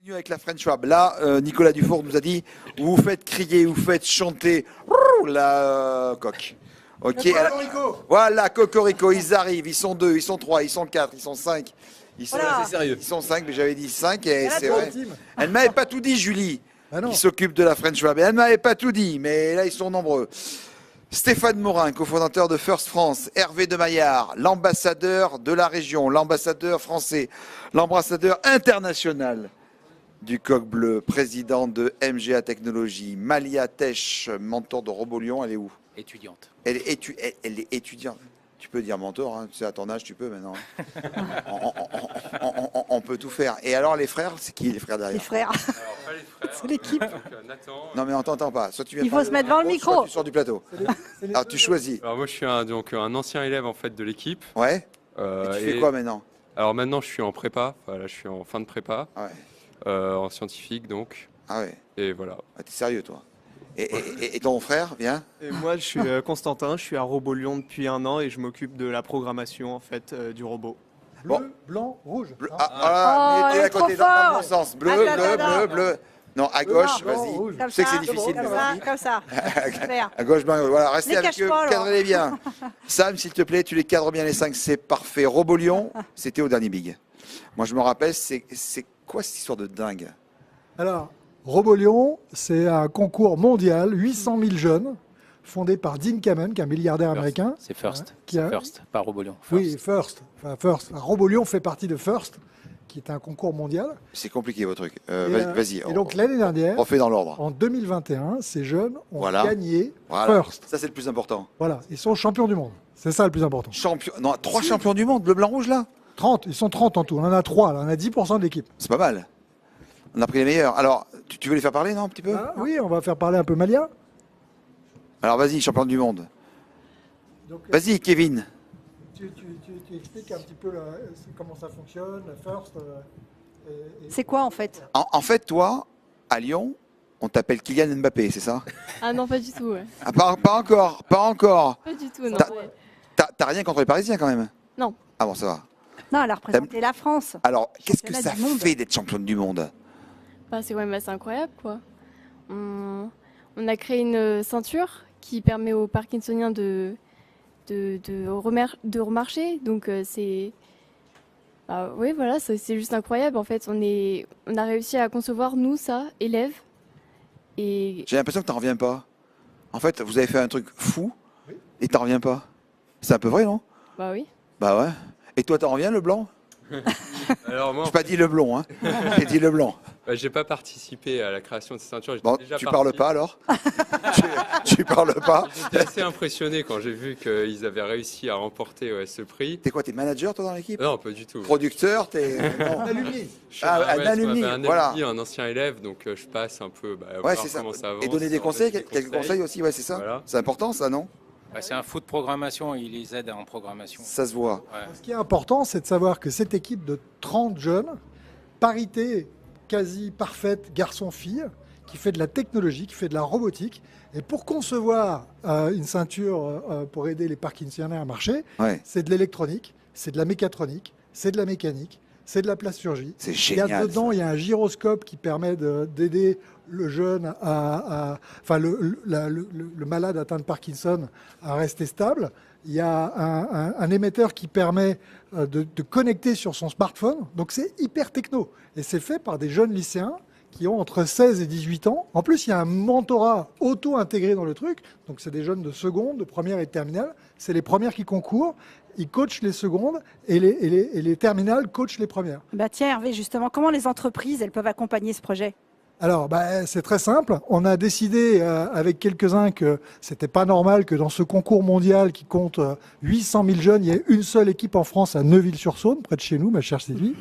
Avec la French Web. Là, Nicolas Dufour nous a dit, vous faites crier, vous faites chanter la coque. Ok. Voilà, Cocorico, ils arrivent, ils sont 2, ils sont 3, ils sont 4, ils sont 5. Ils sont, ils sont 5, mais j'avais dit 5 et c'est vrai. Elle ne m'avait pas tout dit, Julie, qui s'occupe de la French Web. Elle ne m'avait pas tout dit, mais là, ils sont nombreux. Stéphane Morin, cofondateur de First France, Hervé de Maillard, l'ambassadeur de la région, l'ambassadeur français, l'ambassadeur international du Coq Bleu, président de MGA Technologies, Malia Tesh, mentor de Robolion, elle est où? Étudiante. Elle est étudiante. Tu peux dire mentor, hein, tu sais, à ton âge, tu peux maintenant. On peut tout faire. Et alors, les frères, c'est qui les frères derrière? Les frères. Alors, pas les frères. C'est l'équipe. Nathan. Non, mais on t'entend pas. Soit tu viens Il faut se mettre devant le micro. soit tu sors du plateau. Alors, tu choisis. Alors, moi, je suis un ancien élève en fait, de l'équipe. Ouais. Et tu fais quoi maintenant? Alors, maintenant, je suis en prépa. Voilà, je suis en fin de prépa. Ah ouais. En scientifique, donc. Ah ouais. Et voilà. Ah, t'es sérieux, toi? Et ton frère, viens. Et moi, je suis Constantin, je suis à Robolion depuis 1 an et je m'occupe de la programmation en fait du robot. Bleu, blanc, rouge. Bleu. Ah, voilà, mettez à côté, dans le bon sens. Bleu, bleu. Non, à gauche, vas-y. Comme Je sais que ça, c'est difficile, mais comme vas-y. ça, comme ça. Super. À gauche, ben, voilà, restez Les avec cache eux, pas, alors. cadrez-les bien. Sam, s'il te plaît, tu les cadres bien les 5, c'est parfait. Robolion, c'était au dernier big. Moi, je me rappelle, c'est quoi cette histoire de dingue? Alors, Robolion, c'est un concours mondial, 800 000 jeunes, fondé par Dean Kamen, qui est un milliardaire américain. C'est First. Qui a- First, pas Robolion. Oui, First. Enfin, First. Robolion fait partie de First, qui est un concours mondial. C'est compliqué, vos trucs. Et, Vas-y. Et donc, l'année dernière, Refais dans l'ordre. en 2021, ces jeunes ont Voilà. gagné Voilà. First. Ça, c'est le plus important. Voilà, ils sont champions du monde. C'est ça le plus important. Champion. Non, 3 champions du monde, bleu, blanc, rouge, là. 30, ils sont 30 en tout. On en a 3, là. On a 10% de l'équipe. C'est pas mal. On a pris les meilleurs. Alors, tu veux les faire parler, non, un petit peu? Ah, oui, on va faire parler un peu Malia. Alors, vas-y, champion du monde. Donc, Vas-y, Kevin. tu expliques un petit peu comment ça fonctionne, la First. C'est quoi en fait? En fait, toi, à Lyon, on t'appelle Kylian Mbappé, c'est ça? Ah non, pas du tout, ouais. Ah, pas encore. Pas du tout, non. Ouais. T'as rien contre les Parisiens, quand même? Non. Ah bon, ça va. Non, elle a représenté la France. Alors, qu'est-ce que Championnat ça du monde. fait d'être championne du monde? Bah, c'est quand même assez incroyable, quoi. On a créé une ceinture qui permet aux Parkinsoniens de remarcher. Donc, c'est... Bah, oui, voilà, c'est juste incroyable. En fait, on a réussi à concevoir, nous, ça, élèves. Et J'ai l'impression que t'en reviens pas. En fait, vous avez fait un truc fou et t'en reviens pas. C'est un peu vrai, non? bah oui. Bah ouais. Et toi, t'en reviens, le blanc? Alors, moi, J'ai pas dit le blond, hein. J'ai dit le blanc. j'ai pas participé à la création de cette ceinture. J'étais Bon, déjà tu parti. parles pas alors? tu parles pas? J'étais assez impressionné quand j'ai vu qu'ils avaient réussi à remporter ce prix. T'es quoi, t'es manager toi dans l'équipe? Non, pas du tout. Producteur, t'es... non. Alumni. Je suis Ah, un un alumni, voilà. voilà. Un ancien élève, donc je passe un peu Ouais, voir c'est ça. comment ça avance. Et donner des conseils, donner des quelques conseils aussi, ouais, c'est ça. Voilà. C'est important, ça, non? Bah, c'est un fou de programmation, il les aide en programmation. Ça se voit. Ouais. Ce qui est important, c'est de savoir que cette équipe de 30 jeunes, parité quasi parfaite garçon-fille, qui fait de la technologie, qui fait de la robotique, et pour concevoir une ceinture pour aider les Parkinsoniens à marcher, Ouais. c'est de l'électronique, c'est de la mécatronique, c'est de la mécanique, c'est de la plasturgie. C'est Il y a génial. dedans, il y a un gyroscope qui permet d'aider le jeune enfin le malade atteint de Parkinson à rester stable. Il y a un émetteur qui permet de connecter sur son smartphone. Donc c'est hyper techno. Et c'est fait par des jeunes lycéens qui ont entre 16 et 18 ans. En plus, il y a un mentorat auto-intégré dans le truc. Donc c'est des jeunes de seconde, de première et de terminale. C'est les premières qui concourent. Ils coachent les secondes et les terminales coachent les premières. Bah tiens Hervé, justement, comment les entreprises elles peuvent accompagner ce projet? Alors, c'est très simple. On a décidé avec quelques-uns que c'était pas normal que dans ce concours mondial qui compte 800 000 jeunes, il y ait une seule équipe en France à Neuville-sur-Saône, près de chez nous, ma chère Sylvie.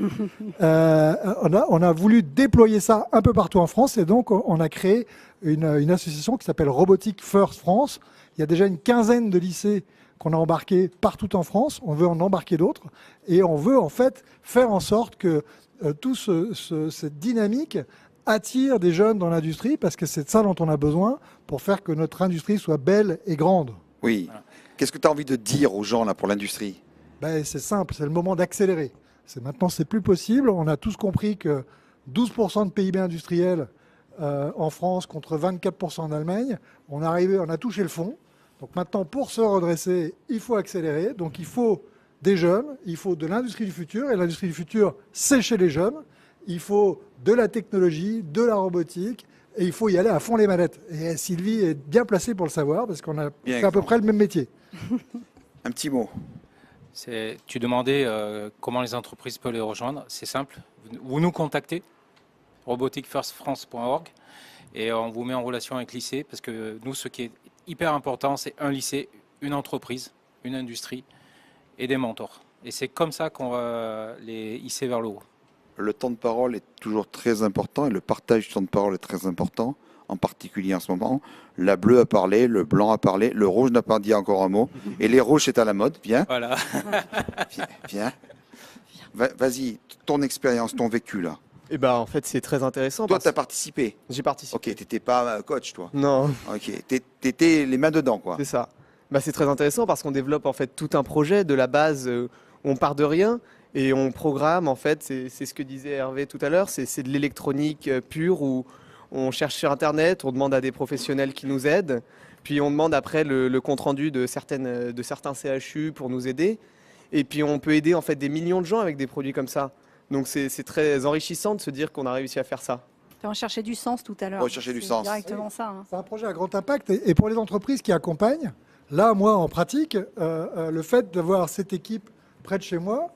On a voulu déployer ça un peu partout en France et donc on a créé une association qui s'appelle Robotique First France. Il y a déjà une quinzaine de lycées qu'on a embarqués partout en France. On veut en embarquer d'autres et on veut en fait faire en sorte que toute cette dynamique attire des jeunes dans l'industrie parce que c'est de ça dont on a besoin pour faire que notre industrie soit belle et grande. Oui. Qu'est-ce que tu as envie de dire aux gens là pour l'industrie? C'est simple, c'est le moment d'accélérer. Maintenant, c'est plus possible. On a tous compris que 12% de PIB industriel en France contre 24% en Allemagne. On a touché le fond. Donc maintenant, pour se redresser, il faut accélérer. Donc il faut des jeunes, il faut de l'industrie du futur. Et l'industrie du futur, c'est chez les jeunes. Il faut de la technologie, de la robotique. Et il faut y aller à fond les manettes. Et Sylvie est bien placée pour le savoir parce qu'on a fait à peu près le même métier. Un petit mot. Tu demandais comment les entreprises peuvent les rejoindre. C'est simple. Vous nous contactez, roboticfirstfrance.org, et on vous met en relation avec lycée, parce que nous, ce qui est hyper important, c'est un lycée, une entreprise, une industrie et des mentors. Et c'est comme ça qu'on va les hisser vers le haut. Le temps de parole est toujours très important et le partage du temps de parole est très important, en particulier en ce moment. La bleue a parlé, le blanc a parlé, le rouge n'a pas dit encore un mot. Et les rouges, c'est à la mode. Viens. Voilà. Viens. Vas-y, ton expérience, ton vécu là. Et ben en fait, c'est très intéressant. Toi, tu as participé. J'ai participé. Ok, tu n'étais pas coach, toi. Non, Ok, tu étais les mains dedans, quoi. c'est ça. Bah, c'est très intéressant parce qu'on développe en fait tout un projet de la base. On part de rien et on programme. En fait, c'est ce que disait Hervé tout à l'heure. C'est de l'électronique pure où on cherche sur Internet, on demande à des professionnels qui nous aident. Puis on demande après le compte-rendu de certains CHU pour nous aider. Et puis on peut aider en fait des millions de gens avec des produits comme ça. Donc c'est très enrichissant de se dire qu'on a réussi à faire ça. On cherchait du sens tout à l'heure. Rechercher du C'est sens. directement ça. Hein. C'est un projet à grand impact. Et pour les entreprises qui accompagnent, là, moi, en pratique, le fait d'avoir cette équipe près de chez moi,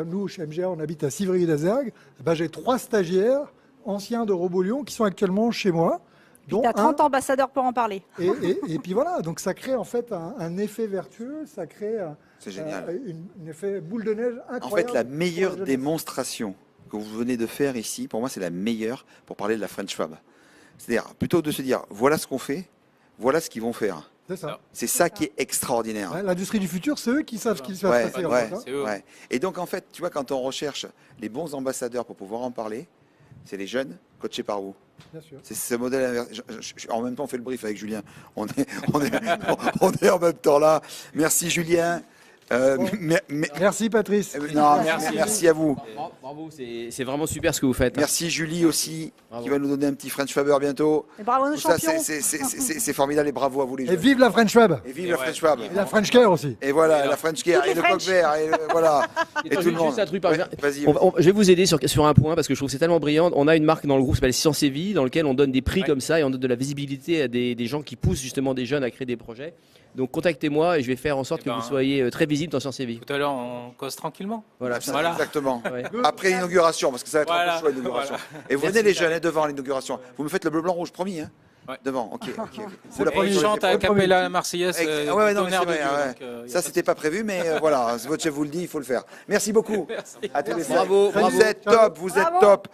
nous, chez MGA, on habite à Civry-d'Azergues, j'ai 3 stagiaires anciens de Robolion qui sont actuellement chez moi. Tu as 30 ambassadeurs pour en parler. Et puis voilà, donc ça crée en fait un effet vertueux, ça crée C'est génial. un effet boule de neige En incroyable. fait, la pour meilleure jeunesse. démonstration que vous venez de faire ici, pour moi, c'est la meilleure pour parler de la French Fab. C'est-à-dire, plutôt de se dire, voilà ce qu'on fait, voilà ce qu'ils vont faire. C'est ça. C'est ça qui est extraordinaire. Ouais, l'industrie du futur, c'est eux qui savent ce qui se va Ouais, se passer. en ouais, fait, hein. C'est eux. ouais. Et donc, en fait, tu vois, quand on recherche les bons ambassadeurs pour pouvoir en parler, c'est les jeunes coachés par vous. Bien sûr. C'est ce modèle inverse. En même temps, on fait le brief avec Julien. On est en même temps là. Merci, Julien. Merci Patrice. Non, merci à vous. Bravo, c'est vraiment super ce que vous faites. Merci Julie aussi, Bravo. qui va nous donner un petit French Faber bientôt. Et bravo nos Tout ça, champions. c'est formidable et bravo à vous les Et jeunes. vive la French Web. Et vive la French Fab. Et la French Care aussi. Et voilà, la French Care, Toutes et les le coq French. vert, et voilà. Et Attends, tout le juste monde. un truc par Ouais, exemple. vas-y. Je vais vous aider sur un point parce que je trouve que c'est tellement brillant. On a une marque dans le groupe qui s'appelle Science et Vie, dans lequel on donne des prix comme ça et on donne de la visibilité à des gens qui poussent justement des jeunes à créer des projets. Donc contactez-moi et je vais faire en sorte Eh que ben, vous soyez très visible dans Science et Vie. Tout à l'heure, on cause tranquillement. Voilà. Voilà. Exactement. Ouais. Après l'inauguration, parce que ça va être un Voilà. peu chaud l'inauguration. Voilà. Et vous Merci, venez les David. jeunes devant l'inauguration. Vous me faites le bleu, blanc, rouge, promis, hein. Ouais. Devant, ok. Vous Et la il prenez sur les chante à épaules. Capella la Marseillaise. Ouais, ouais, non, mais tonnerre c'est de vrai, Dieu, ouais. donc, y a Ça, pas c'était pas prévu, mais voilà, si votre chef vous le dit, il faut le faire. Merci beaucoup. À tous les Bravo, Vous bravo. êtes top, vous êtes Bravo. top.